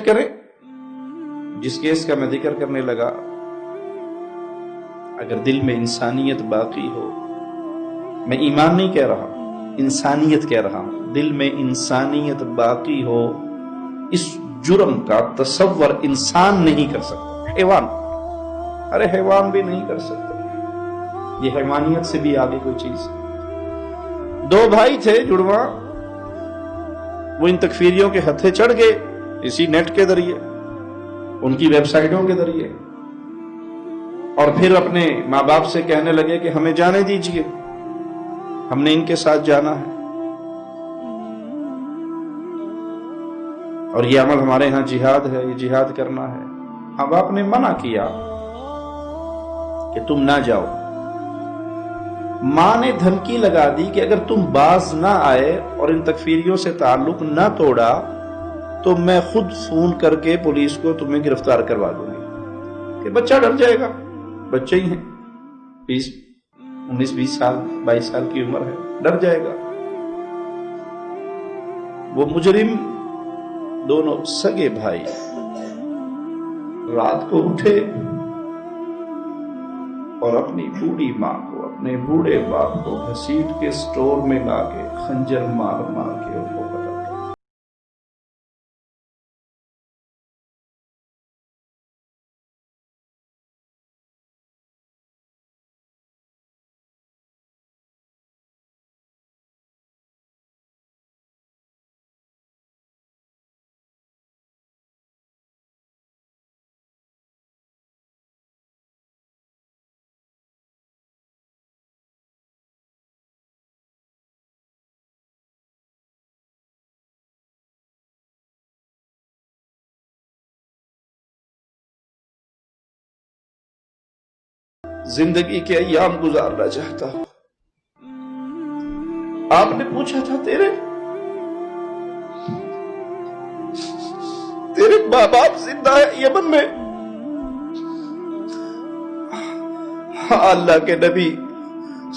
کریں. جس کیس کا میں ذکر کرنے لگا، اگر دل میں انسانیت باقی ہو، میں ایمان نہیں کہہ رہا، انسانیت کہہ رہا ہوں، دل میں انسانیت باقی ہو، اس جرم کا تصور انسان نہیں کر سکتا. حیوان، ارے حیوان بھی نہیں کر سکتا. یہ حیوانیت سے بھی آگے کوئی چیز. دو بھائی تھے جڑواں، وہ ان تکفیریوں کے ہتھے چڑھ گئے اسی نیٹ کے ذریعے، ان کی ویب سائٹوں کے ذریعے، اور پھر اپنے ماں باپ سے کہنے لگے کہ ہمیں جانے دیجئے، ہم نے ان کے ساتھ جانا ہے. اور یہ عمل ہمارے ہاں جہاد ہے، یہ جہاد کرنا ہے. ماں باپ نے منع کیا کہ تم نہ جاؤ. ماں نے دھمکی لگا دی کہ اگر تم باز نہ آئے اور ان تکفیریوں سے تعلق نہ توڑا تو میں خود فون کر کے پولیس کو تمہیں گرفتار کروا دوں گی. کہ بچہ ڈر جائے گا، بچے ہی ہیں، 19-20 سال 22 سال کی عمر ہے، ڈر جائے گا. وہ مجرم دونوں سگے بھائی رات کو اٹھے اور اپنی بوڑھی ماں کو، اپنے بوڑھے باپ کو گھسیٹ کے سٹور میں لا کے خنجر مار مار کے ان کو قتل کیا. زندگی کے ایام گزارنا چاہتا ہوں. آپ نے پوچھا تھا تیرے ماں باپ زندہ ہے یمن میں؟ اللہ کے نبی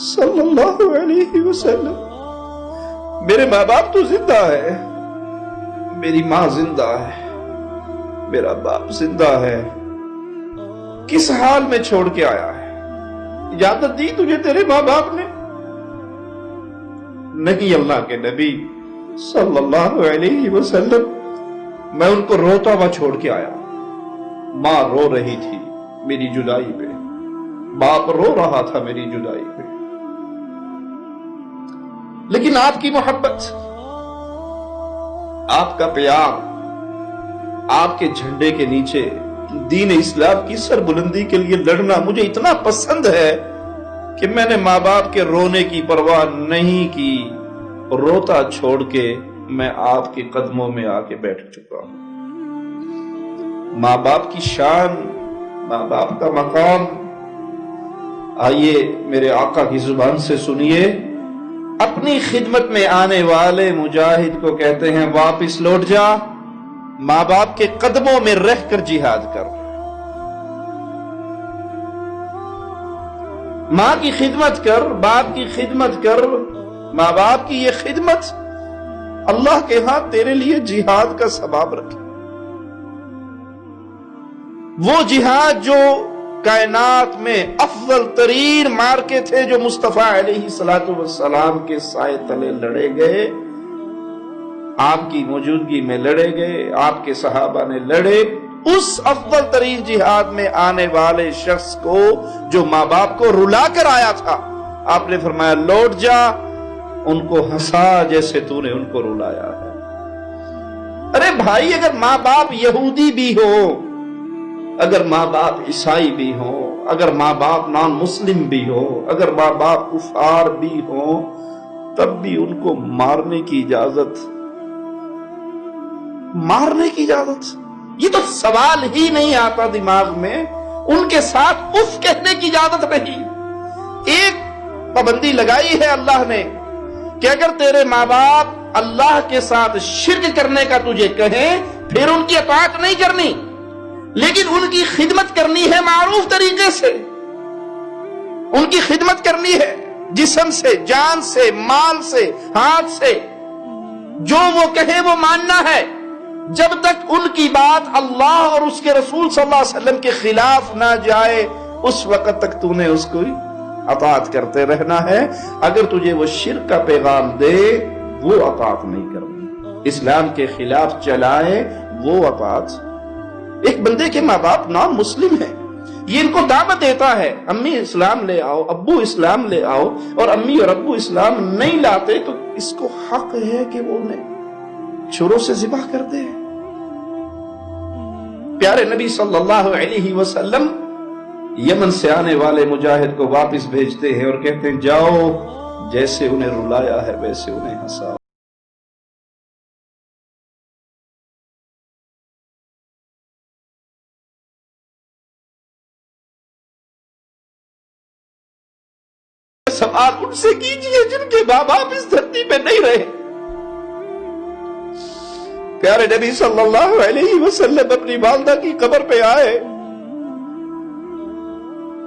صلی اللہ علیہ وسلم، میرے ماں باپ تو زندہ ہے، میری ماں زندہ ہے، میرا باپ زندہ ہے. کس حال میں چھوڑ کے آیا ہے؟ اجازت دی تجھے تیرے ماں باپ نے؟ نہیں اللہ کے نبی صلی اللہ علیہ وسلم، میں ان کو روتا ہوا چھوڑ کے آیا. ماں رو رہی تھی میری جدائی پہ، باپ رو رہا تھا میری جدائی پہ. لیکن آپ کی محبت، آپ کا پیار، آپ کے جھنڈے کے نیچے دین اسلام کی سربلندی کے لیے لڑنا مجھے اتنا پسند ہے کہ میں نے ماں باپ کے رونے کی پرواہ نہیں کی. روتا چھوڑ کے میں آپ کے قدموں میں آ کے بیٹھ چکا ہوں. ماں باپ کی شان، ماں باپ کا مقام، آئیے میرے آقا کی زبان سے سنیے. اپنی خدمت میں آنے والے مجاہد کو کہتے ہیں واپس لوٹ جا، ماں باپ کے قدموں میں رہ کر جہاد کر. ماں کی خدمت کر، باپ کی خدمت کر. ماں باپ کی یہ خدمت اللہ کے ہاں تیرے لیے جہاد کا سبب رکھے. وہ جہاد جو کائنات میں افضل ترین مارکے تھے، جو مصطفیٰ علیہ الصلوۃ والسلام کے سائے تلے لڑے گئے، آپ کی موجودگی میں لڑے گئے، آپ کے صحابہ نے لڑے. اس افضل ترین جہاد میں آنے والے شخص کو جو ماں باپ کو رلا کر آیا تھا، آپ نے فرمایا لوٹ جا، ان کو ہنسا جیسے تو نے ان کو رلایا ہے. ارے بھائی، اگر ماں باپ یہودی بھی ہو، اگر ماں باپ عیسائی بھی ہو، اگر ماں باپ نان مسلم بھی ہو، اگر ماں باپ کفار بھی ہو، تب بھی ان کو مارنے کی اجازت، مارنے کی اجازت، یہ تو سوال ہی نہیں آتا دماغ میں. ان کے ساتھ اف کہنے کی اجازت نہیں. ایک پابندی لگائی ہے اللہ نے کہ اگر تیرے ماں باپ اللہ کے ساتھ شرک کرنے کا تجھے کہیں، پھر ان کی اطاعت نہیں کرنی، لیکن ان کی خدمت کرنی ہے معروف طریقے سے. ان کی خدمت کرنی ہے جسم سے، جان سے، مال سے، ہاتھ سے. جو وہ کہے وہ ماننا ہے. جب تک ان کی بات اللہ اور اس کے رسول صلی اللہ علیہ وسلم کے خلاف نہ جائے اس وقت تک تو نے اس کو اطاعت کرتے رہنا ہے. اگر تجھے وہ شرک کا پیغام دے وہ اطاعت نہیں کرنی. اسلام کے خلاف چلائے وہ اطاعت. ایک بندے کے ماں باپ نان مسلم ہیں, یہ ان کو دعوت دیتا ہے امی اسلام لے آؤ, ابو اسلام لے آؤ, اور امی اور ابو اسلام نہیں لاتے تو اس کو حق ہے کہ وہ انہیں چھروں سے ذبح کر دے. پیارے نبی صلی اللہ علیہ وسلم یمن سے آنے والے مجاہد کو واپس بھیجتے ہیں اور کہتے ہیں جاؤ جیسے انہیں رلایا ہے ویسے انہیں ہنساؤ. سوال ان سے کیجئے جن کے ماں باپ اس دھرتی پہ نہیں رہے. پیارے نبی صلی اللہ علیہ وسلم اپنی والدہ کی قبر پہ آئے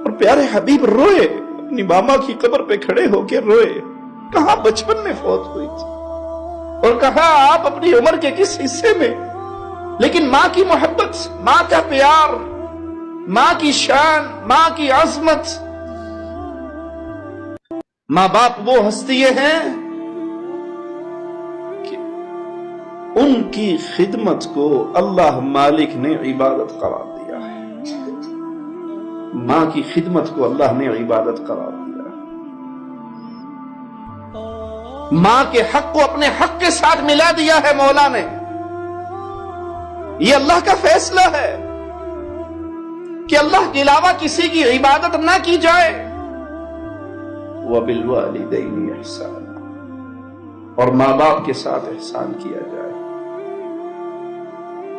اور پیارے حبیب روئے, اپنی ماما کی قبر پہ کھڑے ہو کے روئے. کہاں بچپن میں فوت ہوئی تھی اور کہاں آپ اپنی عمر کے کس حصے میں, لیکن ماں کی محبت, ماں کا پیار, ماں کی شان, ماں کی عظمت. ماں باپ وہ ہستیاں ہیں کہ ان کی خدمت کو اللہ مالک نے عبادت قرار دیا ہے. ماں کی خدمت کو اللہ نے عبادت قرار دیا. ماں کے حق کو اپنے حق کے ساتھ ملا دیا ہے مولا نے. یہ اللہ کا فیصلہ ہے کہ اللہ کے علاوہ کسی کی عبادت نہ کی جائے. وَبِالْوَالِدَيْنِ إِحْسَانًا, اور ماں باپ کے ساتھ احسان کیا جائے.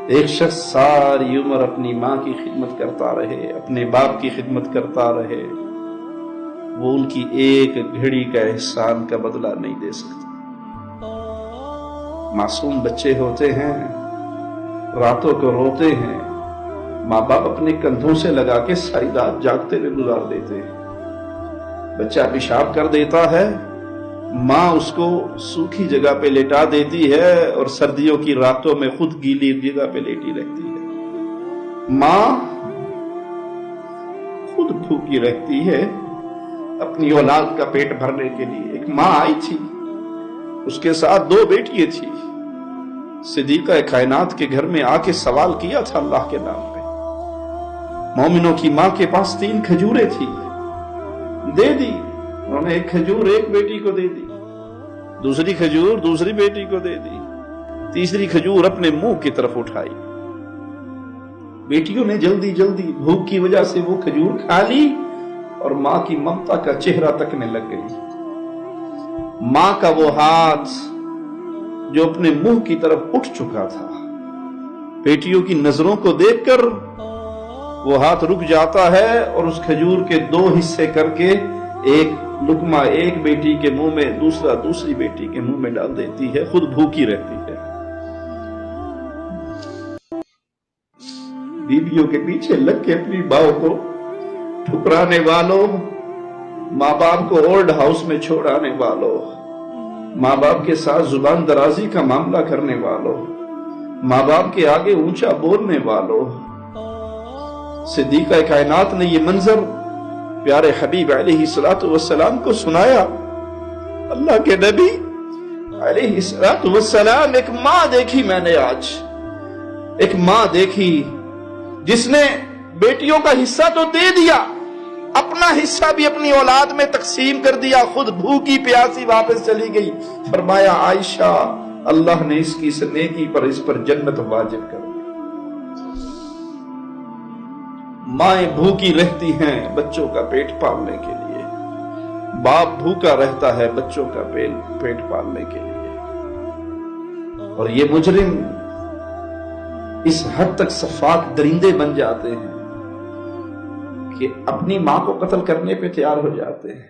ایک شخص ساری عمر اپنی ماں کی خدمت کرتا رہے, اپنے باپ کی خدمت کرتا رہے, وہ ان کی ایک گھڑی کا احسان کا بدلہ نہیں دے سکتا. معصوم بچے ہوتے ہیں, راتوں کو روتے ہیں, ماں باپ اپنے کندھوں سے لگا کے ساری رات جاگتے ہوئے گزار دیتے ہیں. بچہ پیشاب کر دیتا ہے, ماں اس کو سوکھی جگہ پہ لیٹا دیتی ہے اور سردیوں کی راتوں میں خود گیلی جگہ پہ لیٹی رہتی ہے. ماں خود بھوکی رہتی ہے اپنی اولاد کا پیٹ بھرنے کے لیے. ایک ماں آئی تھی, اس کے ساتھ 2 بیٹیاں تھی. صدیقہ کائنات کے گھر میں آ کے سوال کیا تھا اللہ کے نام پہ. مومنوں کی ماں کے پاس 3 کھجوریں تھی, دے دی. انہوں نے ایک کھجور ایک بیٹی کو دے دی, دوسری کھجور دوسری بیٹی کو دے دی, تیسری کھجور اپنے منہ کی طرف اٹھائی. بیٹیوں نے جلدی جلدی بھوک کی وجہ سے وہ کھجور کھا لی اور ماں کی ممتا کا چہرہ تکنے لگ گئی. ماں کا وہ ہاتھ جو اپنے منہ کی طرف اٹھ چکا تھا, بیٹیوں کی نظروں کو دیکھ کر وہ ہاتھ رک جاتا ہے اور اس کھجور کے 2 حصے کر کے ایک لقمہ ایک بیٹی کے منہ میں, دوسرا دوسری بیٹی کے منہ میں ڈال دیتی ہے. خود بھوکی رہتی ہے. بیویوں کے پیچھے لگ کے اپنی ماں کو ٹھکرانے والوں, ماں باپ کو اولڈ ہاؤس میں چھوڑانے والوں, ماں باپ کے ساتھ زبان درازی کا معاملہ کرنے والوں, ماں باپ کے آگے اونچا بولنے والوں. صدیقہ کائنات نے یہ منظر پیارے حبیب علیہ الصلوۃ والسلام کو سنایا. اللہ کے نبی علیہ الصلوۃ والسلام, ایک ماں دیکھی میں نے آج, ایک ماں دیکھی جس نے بیٹیوں کا حصہ تو دے دیا, اپنا حصہ بھی اپنی اولاد میں تقسیم کر دیا, خود بھوکی پیاسی واپس چلی گئی. فرمایا عائشہ, اللہ نے اس کی نیکی پر اس پر جنت واجب کر دی. مائیں بھوکی رہتی ہیں بچوں کا پیٹ پالنے کے لیے, باپ بھوکا رہتا ہے بچوں کا پیٹ پالنے کے لیے. اور یہ مجرم اس حد تک سفاک درندے بن جاتے ہیں کہ اپنی ماں کو قتل کرنے پہ تیار ہو جاتے ہیں,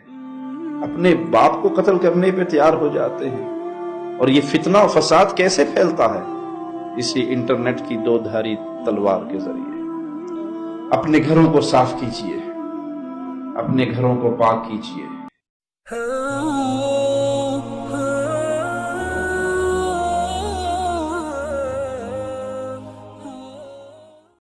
اپنے باپ کو قتل کرنے پہ تیار ہو جاتے ہیں. اور یہ فتنہ و فساد کیسے پھیلتا ہے؟ اسی انٹرنیٹ کی 2 دھاری تلوار کے ذریعے. اپنے گھروں کو صاف کیجیے, اپنے گھروں کو پاک کیجیے.